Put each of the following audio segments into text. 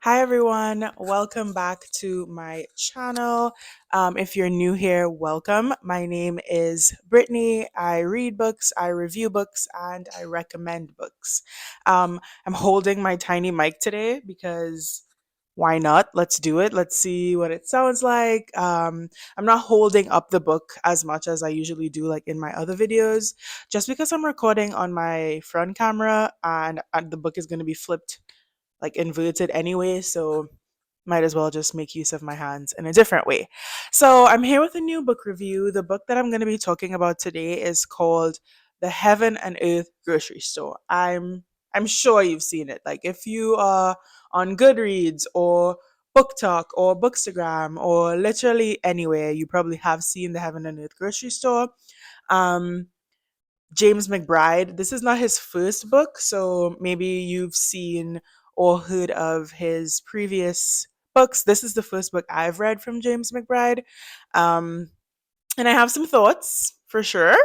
Hi everyone, welcome back to my channel. If you're new here, welcome. My name is Brittany. I read books, I review books, and I recommend books. I'm holding my tiny mic today because why not? Let's do it. Let's see what it sounds like. I'm not holding up the book as much as I usually do, like in my other videos, just because I'm recording on my front camera and the book is going to be flipped like inverted anyway, so might as well just make use of my hands in a different way. So I'm here with a new book review. The book that I'm going to be talking about today is called The Heaven and Earth Grocery Store. I'm sure you've seen it. Like if you are on Goodreads or Book Talk or Bookstagram or literally anywhere, you probably have seen The Heaven and Earth Grocery Store. Um James McBride. This is not his first book, so maybe you've seen or heard of his previous books. This is the first book I've read from James McBride. Um, and I have some thoughts for sure.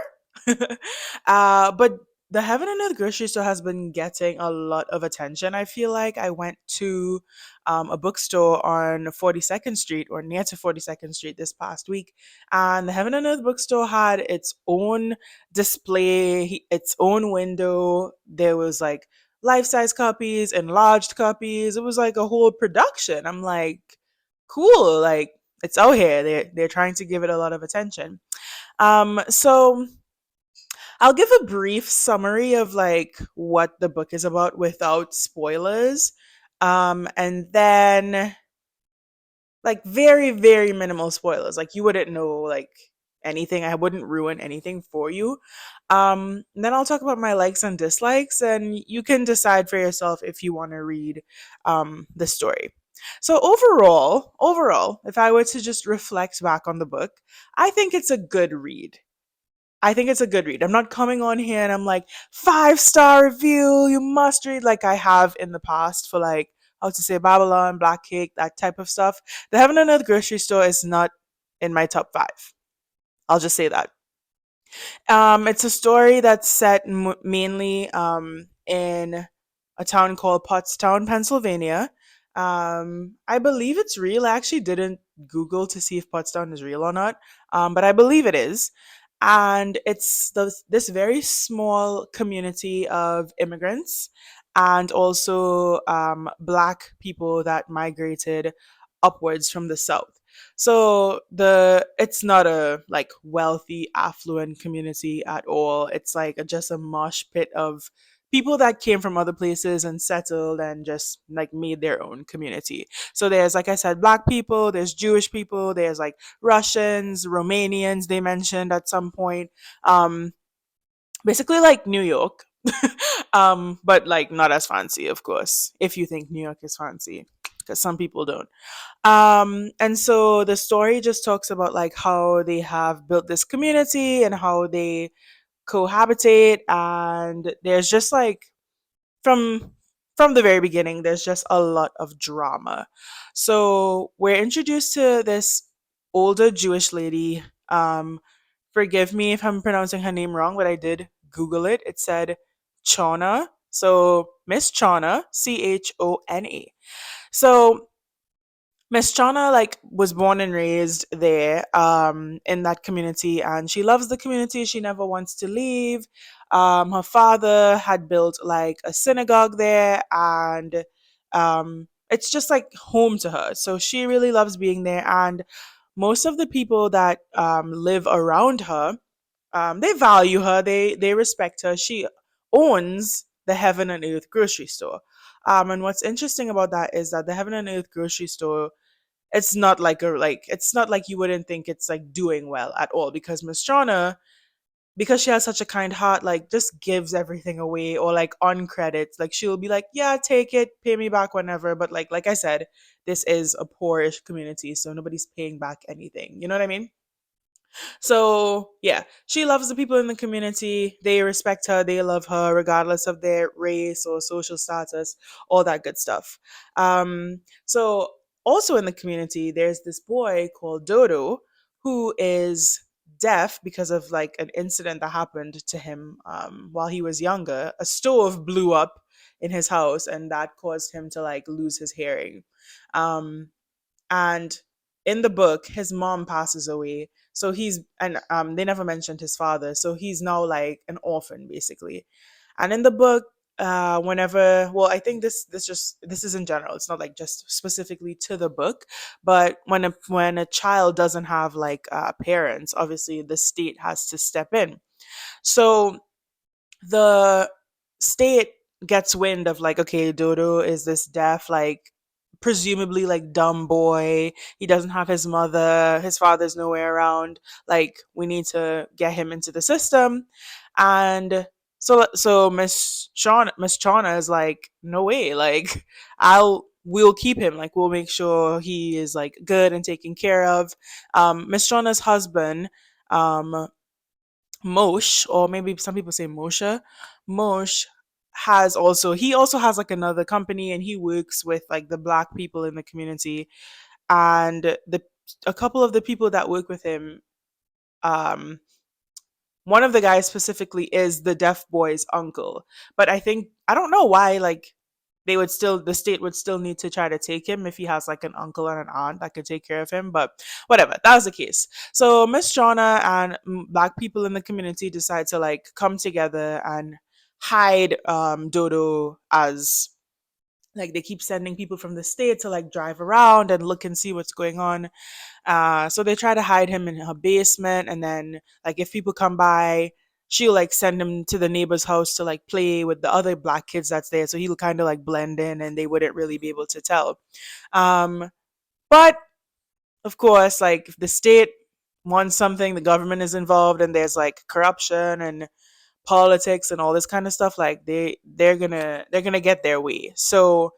But the Heaven and Earth grocery store has been getting a lot of attention. I feel like I went to a bookstore on 42nd Street or near to 42nd Street this past week, and the Heaven and Earth bookstore had its own display, its own window. There was like life-size copies, enlarged copies. It was like a whole production. I'm like, cool, like it's out here. They're trying to give it a lot of attention. So I'll give a brief summary of like what the book is about without spoilers. And then like very, very minimal spoilers. Like you wouldn't know like anything. I wouldn't ruin anything for you. And then I'll talk about my likes and dislikes, and you can decide for yourself if you want to read the story. So overall, if I were to just reflect back on the book, I think it's a good read. I think it's a good read. I'm not coming on here and I'm like, 5-star review, you must read like I have in the past for like how to say Babylon, Black Cake, that type of stuff. The Heaven and Earth grocery store is not in my top five. I'll just say that. It's a story that's set mainly in a town called Pottstown, Pennsylvania. I believe it's real. I actually didn't Google to see if Pottstown is real or not, but I believe it is. And it's this very small community of immigrants and also Black people that migrated upwards from the South. So it's not a like wealthy, affluent community at all. It's like just a mosh pit of people that came from other places and settled and just like made their own community. So there's, like I said, Black people, there's Jewish people, there's like Russians, Romanians they mentioned at some point. Um Basically like New York. But like not as fancy, of course, if you think New York is fancy, because some people don't. And so the story just talks about like how they have built this community and how they cohabitate, and there's just like from from the very beginning there's just a lot of drama. So we're introduced to this older Jewish lady. Forgive me if I'm pronouncing her name wrong, but I did Google it. It said Chona. So Miss Chona, Chona. So Miss Chana like was born and raised there in that community, and she loves the community. She never wants to leave. Her father had built like a synagogue there, and it's just like home to her. So she really loves being there, and most of the people that live around her, they value her. They respect her. She owns the Heaven and Earth grocery store. And what's interesting about that is that the Heaven and Earth grocery store, it's not like you wouldn't think it's like doing well at all, because Mistrana, because she has such a kind heart, like just gives everything away, or like on credits, like she'll be like, yeah, take it, pay me back whenever. But like I said, this is a poorish community, so nobody's paying back anything, you know what I mean? So yeah, she loves the people in the community. They respect her. They love her, regardless of their race or social status, all that good stuff. So also in the community, there's this boy called Dodo who is deaf because of like an incident that happened to him while he was younger. A stove blew up in his house, and that caused him to like lose his hearing. Um, and in the book, his mom passes away, so he's and they never mentioned his father, so he's now like an orphan basically. And in the book, whenever, well, I think this is in general, it's not like just specifically to the book, but when a child doesn't have like parents, obviously the state has to step in. So the state gets wind of like, okay, Dodo is this deaf, like presumably like dumb boy. He doesn't have his mother, his father's nowhere around. Like we need to get him into the system. And so Miss Shauna is like, no way, like we'll keep him, like we'll make sure he is like good and taken care of. Miss Shauna's husband, um Moshe, or maybe some people say Moshe. Moshe he also has like another company, and he works with like the black people in the community. And the a couple of the people that work with him, um one of the guys specifically is the deaf boy's uncle. But I don't know why, like the state would still need to try to take him if he has like an uncle and an aunt that could take care of him, but whatever, that was the case. So Miss Shauna and black people in the community decide to like come together and hide Dodo, as like they keep sending people from the state to like drive around and look and see what's going on. So they try to hide him in her basement, and then like if people come by, she'll like send him to the neighbor's house to like play with the other black kids that's there, so he'll kind of like blend in, and they wouldn't really be able to tell. Um, but of course, like if the state wants something, the government is involved, and there's like corruption and politics and all this kind of stuff. Like they're gonna get their way. So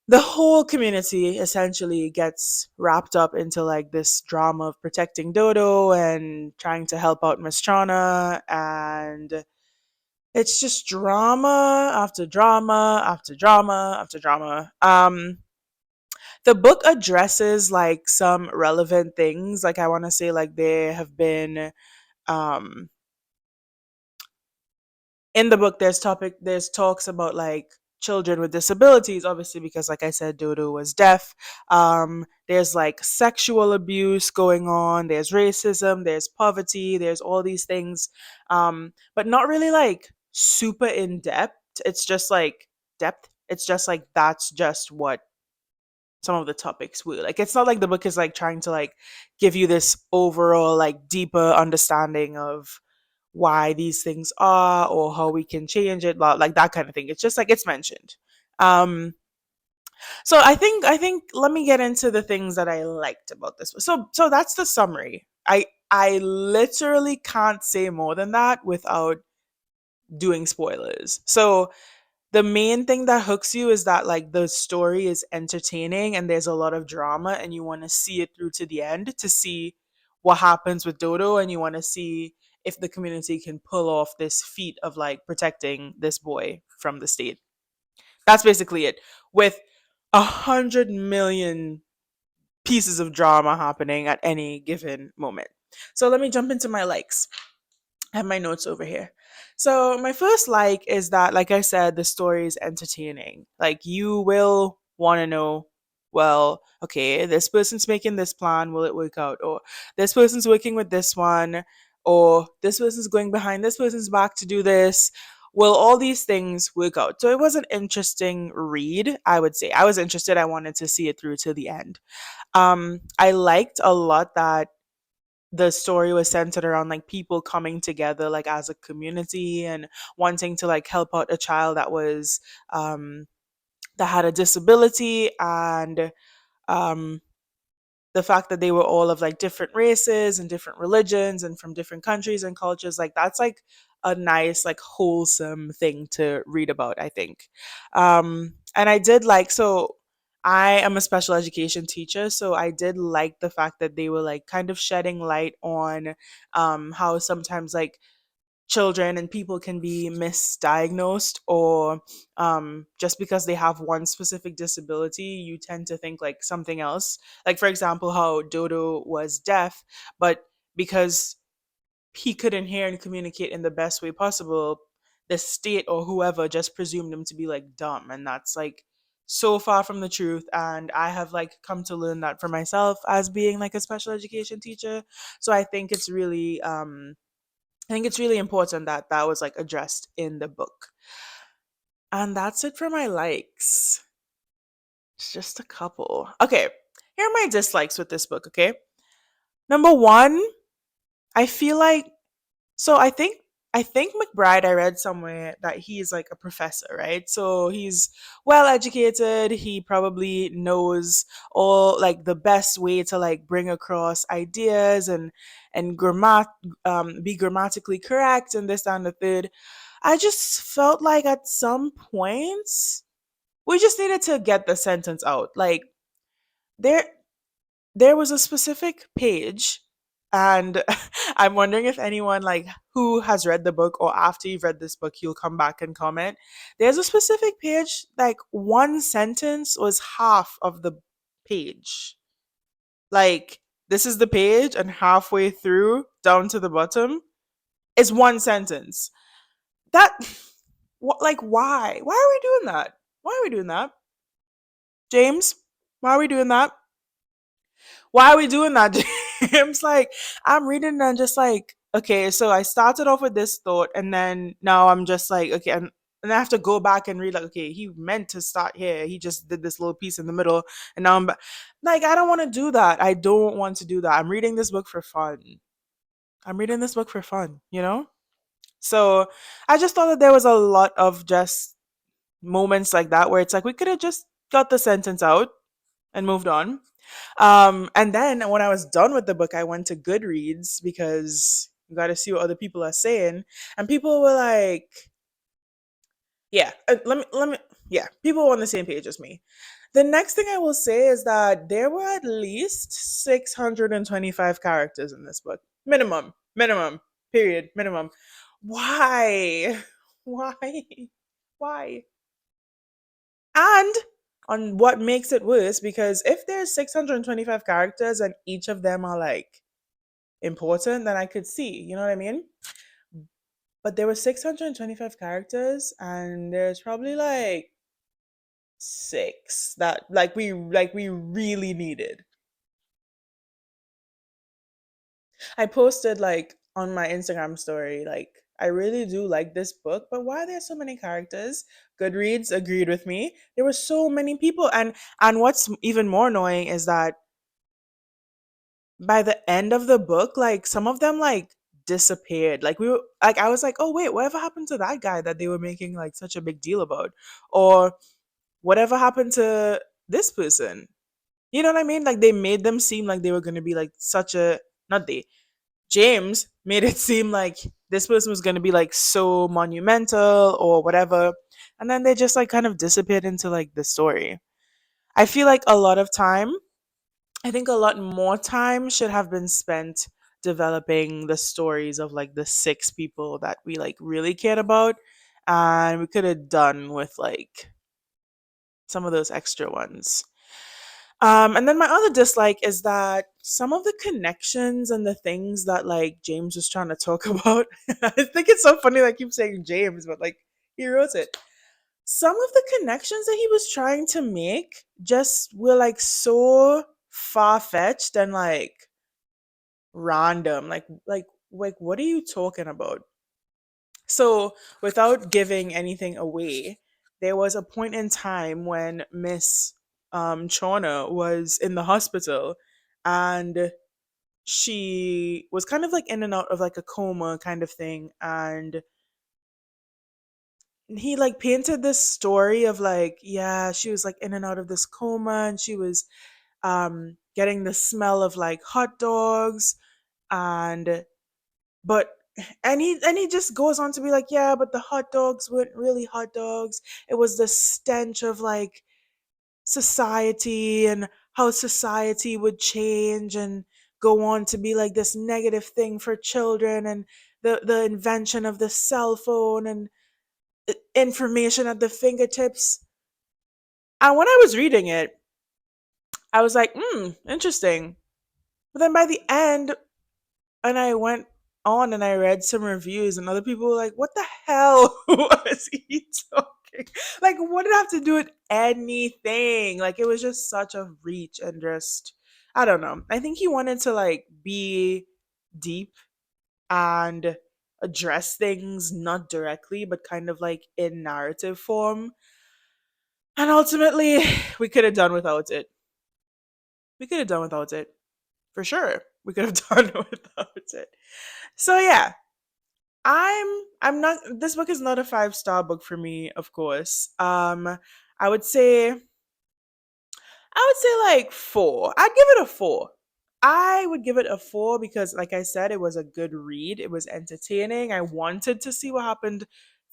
the whole community essentially gets wrapped up into like this drama of protecting Dodo and trying to help out Miss Chana, and it's just drama after drama after drama after drama. The book addresses like some relevant things. Like I want to say like there have been um in the book there's talks about like children with disabilities, obviously, because like I said, Dodo was deaf. There's like sexual abuse going on, there's racism, there's poverty, there's all these things, but not really like super in depth. It's just like depth, it's just like that's just what some of the topics were. Like it's not like the book is like trying to like give you this overall like deeper understanding of why these things are or how we can change it, like that kind of thing. It's just like it's mentioned. Um so I think let me get into the things that I liked about this. So that's the summary. I literally can't say more than that without doing spoilers. So the main thing that hooks you is that like the story is entertaining and there's a lot of drama, and you want to see it through to the end to see what happens with Dodo, and you want to see if the community can pull off this feat of like protecting this boy from the state. That's basically it, with 100 million pieces of drama happening at any given moment. So let me jump into my likes. I have my notes over here. So my first like is that, like I said, the story is entertaining. Like you will want to know, well, okay, this person's making this plan, will it work out? Or this person's working with this one, or this person's going behind this person's back to do this. Will all these things work out? So it was an interesting read, I would say. I was interested. I wanted to see it through to the end. I liked a lot that the story was centered around like people coming together like as a community and wanting to like help out a child um that had a disability, and um the fact that they were all of like different races and different religions and from different countries and cultures, like that's like a nice like wholesome thing to read about, I think. And I did like, so I am a special education teacher, so I did like the fact that they were like kind of shedding light on how sometimes like children and people can be misdiagnosed, or just because they have one specific disability you tend to think like something else. Like for example, how Dodo was deaf, but because he couldn't hear and communicate in the best way possible, the state or whoever just presumed him to be like dumb, and that's like so far from the truth. And I have like come to learn that for myself as being like a special education teacher. So I think it's really important that that was like addressed in the book. And that's it for my likes. It's just a couple. Okay, here are my dislikes with this book, okay? Number one, I feel like so I think McBride, I read somewhere that he's like a professor, right? So he's well educated. He probably knows all like the best way to like bring across ideas and be grammatically correct and this that, and the third. I just felt like at some points we just needed to get the sentence out. Like there there was a specific page, and I'm wondering if anyone like who has read the book or after you've read this book you'll come back and comment. There's a specific page, like one sentence was half of the page. Like this is the page and halfway through down to the bottom is one sentence. That like why are we doing that? Why are we doing that? James, why are we doing that? Why are we doing that, James? Like, I'm reading and just like, okay, so I started off with this thought, and then now I'm just like, okay, and I have to go back and read, like, okay, he meant to start here. He just did this little piece in the middle, and now like, I don't want to do that. I don't want to do that. I'm reading this book for fun. I'm reading this book for fun, you know? So I just thought that there was a lot of just moments like that where it's like we could have just got the sentence out and moved on. And then when I was done with the book, I went to Goodreads because you got to see what other people are saying. And people were like, yeah, yeah, people were on the same page as me. The next thing I will say is that there were at least 625 characters in this book. Minimum, period, minimum. Why? Why? Why? And on what makes it worse, because if there's 625 characters and each of them are like important, then I could see, you know what I mean? But there were 625 characters and there's probably like six that like we really needed. I posted like on my Instagram story, like, I really do like this book, but why are there so many characters? Goodreads agreed with me. There were so many people, and what's even more annoying is that by the end of the book, like some of them like disappeared. Like we were like I was like, oh wait, whatever happened to that guy that they were making like such a big deal about? Or whatever happened to this person? You know what I mean? Like they made them seem like they were gonna be like such a not they. James made it seem like this person was gonna be like so monumental or whatever. And then they just like kind of disappeared into like the story. I feel like a lot of time I think a lot more time should have been spent developing the stories of like the six people that we like really cared about. And we could have done with like some of those extra ones. And then my other dislike is that some of the connections and the things that like James was trying to talk about, I think it's so funny that I keep saying James, but like he wrote it. Some of the connections that he was trying to make just were like so far fetched and like random. Like what are you talking about? So without giving anything away, there was a point in time when Miss Chona was in the hospital, and she was kind of like in and out of like a coma kind of thing, and he like painted this story of like, yeah, she was like in and out of this coma, and she was getting the smell of like hot dogs, and but and he just goes on to be like, yeah, but the hot dogs weren't really hot dogs. It was the stench of like society and how society would change and go on to be like this negative thing for children, and the invention of the cell phone and information at the fingertips. And when I was reading it, I was like, interesting. But then by the end, and I went on and I read some reviews, and other people were like, "What the hell was he talking? Like, what did it have to do with anything? Like, it was just such a reach and just, I don't know. I think he wanted to like be deep and address things not directly, but kind of like in narrative form. And ultimately, we could have done without it. We could have done without it for sure. We could have done without it. So yeah, I'm not this book is not a 5-star book for me, of course. I would say I would say like 4. I'd give it a 4. I would give it a 4 because like I said it was a good read. It was entertaining. I wanted to see what happened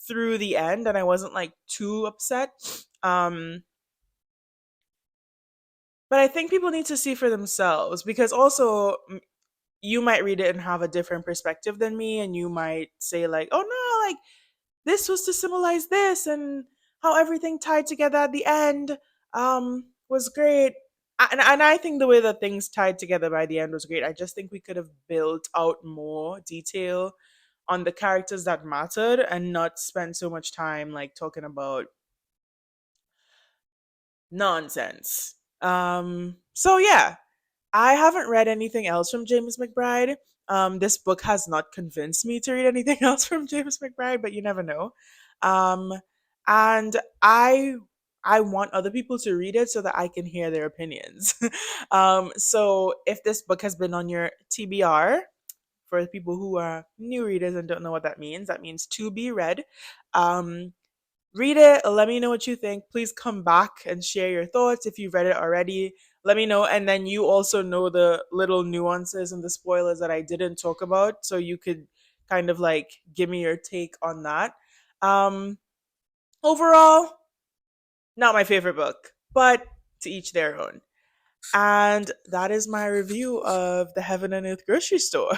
through the end and I wasn't like too upset. Um but I think people need to see for themselves because also you might read it and have a different perspective than me and you might say like, "Oh no, like this was to symbolize this and how everything tied together at the end was great." And I think the way that things tied together by the end was great. I just think we could have built out more detail on the characters that mattered and not spend so much time like talking about nonsense. So yeah, I haven't read anything else from James McBride. This book has not convinced me to read anything else from James McBride, but you never know. Um, and I want other people to read it so that I can hear their opinions. So if this book has been on your TBR, for the people who are new readers and don't know what that means to be read. Um, Read it. Let me know what you think. Please come back and share your thoughts if you've read it already. Let me know. And then you also know the little nuances and the spoilers that I didn't talk about. So you could kind of like give me your take on that. Um, Overall, not my favorite book, but to each their own. And that is my review of the Heaven and Earth grocery store.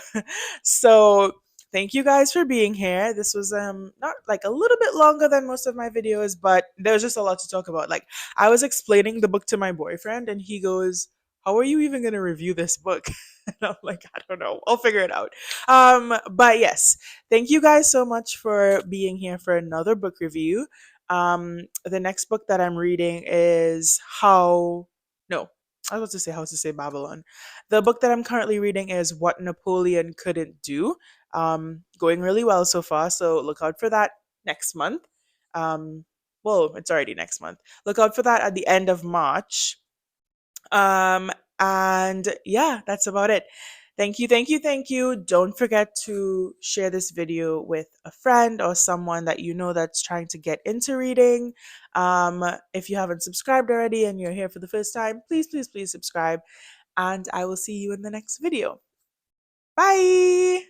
So thank you guys for being here. This was not like a little bit longer than most of my videos, but there's just a lot to talk about. Like I was explaining the book to my boyfriend and he goes, "How are you even gonna review this book?" And I'm like, "I don't know. I'll figure it out." But yes, thank you guys so much for being here for another book review. The next book that I'm reading is How no, I was about to say How to Say Babylon. The book that I'm currently reading is What Napoleon Couldn't Do. Going really well so far, so look out for that next month. Well, it's already next month. Look out for that at the end of March. Um, and yeah, that's about it. Thank you, thank you, thank you. Don't forget to share this video with a friend or someone that you know that's trying to get into reading. If you haven't subscribed already and you're here for the first time, please, please, please subscribe. And I will see you in the next video. Bye.